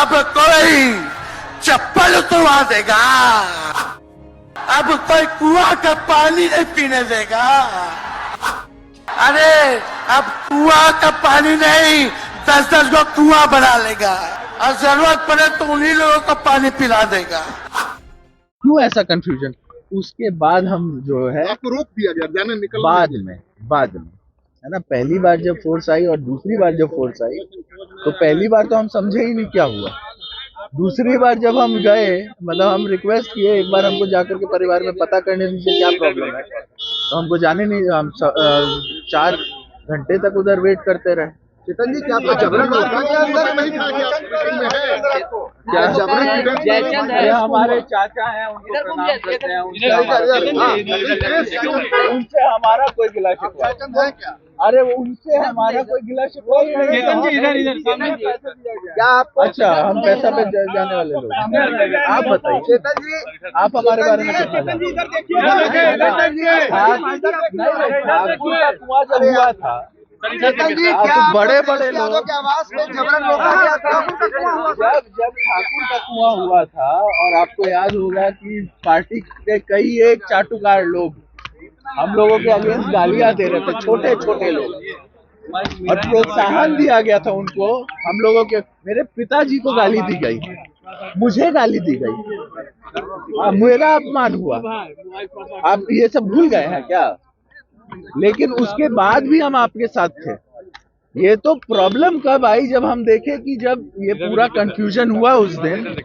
अब कोई चप्पल उतरवा देगा, अब कोई कुआं का पानी नहीं पीने देगा। अरे अब कुआं का पानी नहीं 10-10 को कुआं बना लेगा और जरूरत पड़े तो उन्हीं लोगों को पानी पिला देगा। क्यों ऐसा कंफ्यूजन? उसके बाद हम जो है आपको रोक दिया गया जाने निकल बाद में है ना, पहली बार जब फोर्स आई और दूसरी बार जब फोर्स आई तो पहली बार तो हम समझे ही नहीं क्या हुआ। दूसरी बार जब हम गए, मतलब हम रिक्वेस्ट किए एक बार हमको जाकर के परिवार में पता करने दीजिए क्या प्रॉब्लम है, तो हमको जाने नहीं, हम 4 घंटे तक उधर वेट करते रहे। चेतन जी क्या आपको जबरन रोका गया अंदर नहीं था क्या जबरन? ये हमारे चाचा हैं, उनको प्रणाम करते हैं, उनसे हमारा कोई गिला शिकवा है क्या? अरे उनसे हमारा कोई गिला शिकवा ही नहीं। क्या आपको? अच्छा, हम पैसा पे जाने वाले लोग। आप बताइए चेतन जी, आप हमारे बारे में कितना जानते हैं? ठाकुर का कुआं जब हुआ था, चेतन जी आप क्या तो बड़े लोग के आवाज में जबरन रोका गया था? जब ठाकुर का कुआं हुआ था, और आपको याद होगा कि पार्टी के कई एक चाटुकार लोग हम लोगों के अगेंस्ट गालियां दे रहे थे, छोटे छोटे लोग, और प्रोत्साहन दिया गया था उनको। हम लोगों के, मेरे पिताजी को गाली दी गई, मुझे गाली दी गई, मेरा अपमान हुआ। आप ये सब भूल गए हैं क्या? लेकिन उसके बाद भी हम आपके साथ थे। ये तो प्रॉब्लम कब आई, जब हम देखे कि जब ये पूरा कंफ्यूजन हुआ उस दिन,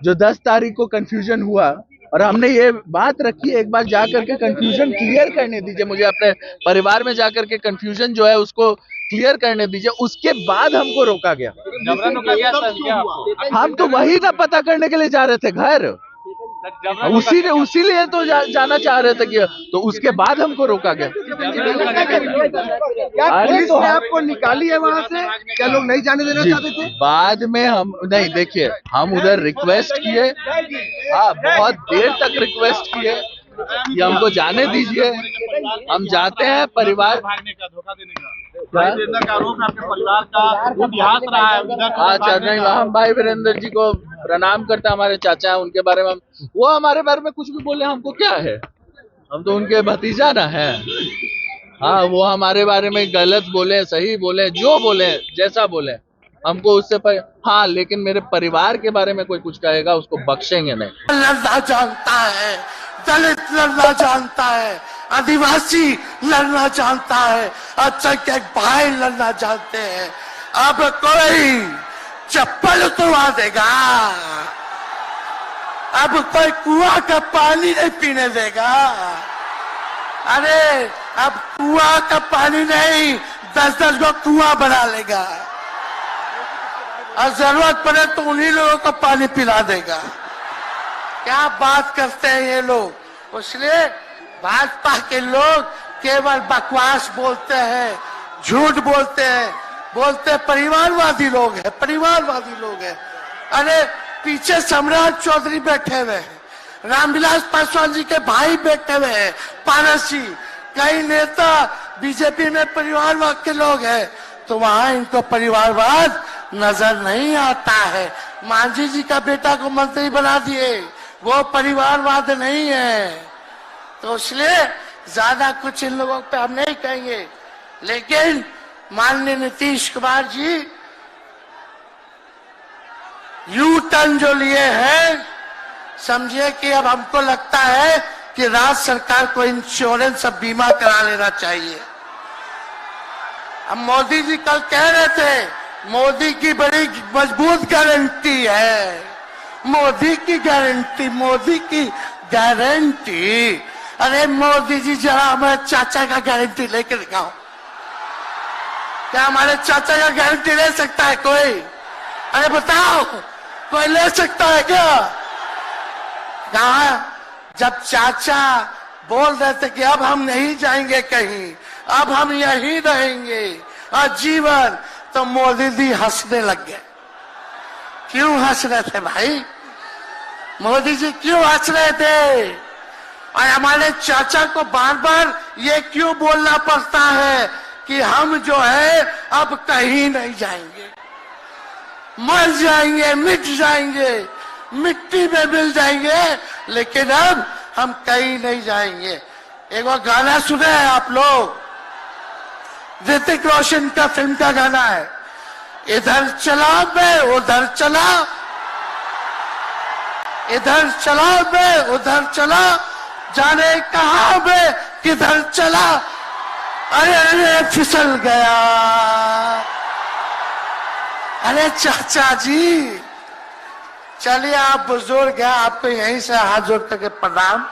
जो 10 तारीख को कंफ्यूजन हुआ, और हमने ये बात रखी एक बार जाकर के कंफ्यूजन क्लियर करने दीजिए, मुझे अपने परिवार में जाकर के कंफ्यूजन जो है उसको क्लियर करने दीजिए। उसके बाद हमको रोका गया। हम तो वही ना पता करने के लिए जा रहे थे घर, उसीलिए तो जाना चाह रहे थे कि, तो उसके बाद हमको रोका गया। क्या पुलिस ने आपको निकाली है वहाँ से? क्या लोग नहीं जाने देना चाहते थे? बाद में हम नहीं, देखिए हम उधर रिक्वेस्ट किए, हाँ बहुत देर तक रिक्वेस्ट किए कि हमको जाने दीजिए, हम जाते हैं। परिवार अच्छा नहीं, हम भाई वीरेंद्र जी को प्रणाम करते हैं, हमारे चाचा हैं, उनके बारे में वो हमारे बारे में कुछ भी बोले हमको क्या है, हम तो उनके भतीजा ना है। हाँ, वो हमारे बारे में गलत बोले, सही बोले, जो बोले, जैसा बोले, हमको उससे हाँ, लेकिन मेरे परिवार के बारे में कोई कुछ कहेगा उसको बख्शेंगे नहीं। लड़ना जानता है, दलित लड़ना जानता है, आदिवासी लड़ना जानता है, अच्छा क्या भाई लड़ना जानते हैं। अब कोई चप्पल उतरवा देगा, अब कोई कुआं का पानी नहीं पीने देगा। अरे अब कुआं का पानी नहीं 10-10 को कुआं बना लेगा और जरूरत पड़े तो उन्हीं लोगों को पानी पिला देगा। क्या बात करते हैं ये लोग। इसलिए भाजपा के लोग केवल बकवास बोलते हैं, झूठ बोलते हैं, बोलते परिवारवादी लोग हैं, परिवारवादी लोग हैं। अरे पीछे सम्राट चौधरी बैठे हुए हैं, रामविलास पासवान जी के भाई बैठे हुए हैं, पारस जी, कई नेता बीजेपी में परिवारवाद के लोग हैं, तो वहां इनको परिवारवाद नजर नहीं आता है। मांझी जी का बेटा को मंत्री बना दिए, वो परिवारवाद नहीं है। तो इसलिए ज्यादा कुछ इन लोगों पे हम नहीं कहेंगे, लेकिन माननीय नीतीश कुमार जी यू टर्न जो लिए हैं, समझिए कि अब हमको लगता है कि राज्य सरकार को इंश्योरेंस और बीमा करा लेना चाहिए। अब मोदी जी कल कह रहे थे मोदी की बड़ी मजबूत गारंटी है, मोदी की गारंटी, मोदी की गारंटी। अरे मोदी जी जरा हमारे चाचा का गारंटी लेके दिखाओ। क्या हमारे चाचा का गारंटी ले सकता है कोई? अरे बताओ, कोई ले सकता है क्या? कहा जब चाचा बोल रहे थे कि अब हम नहीं जाएंगे कहीं, अब हम यहीं रहेंगे आजीवन, तो मोदी जी हंसने लग गए। क्यों हंस रहे थे भाई? मोदी जी क्यों हंस रहे थे? और हमारे चाचा को बार बार ये क्यों बोलना पड़ता है कि हम जो है अब कहीं नहीं जाएंगे? मर जाएंगे, मिट जाएंगे, मिट्टी में मिल जाएंगे, लेकिन अब हम कहीं नहीं जाएंगे। एक बार गाना सुने हैं आप लोग, ऋतिक रोशन का फिल्म का गाना है, इधर चला मैं उधर चला, इधर चला मैं उधर चला, जाने कहां मैं किधर चला, अरे अरे फिसल गया। अरे चाचा जी, चलिए आप बुजुर्ग हैं, आपको यहीं से हाथ जोड़ करके प्रणाम।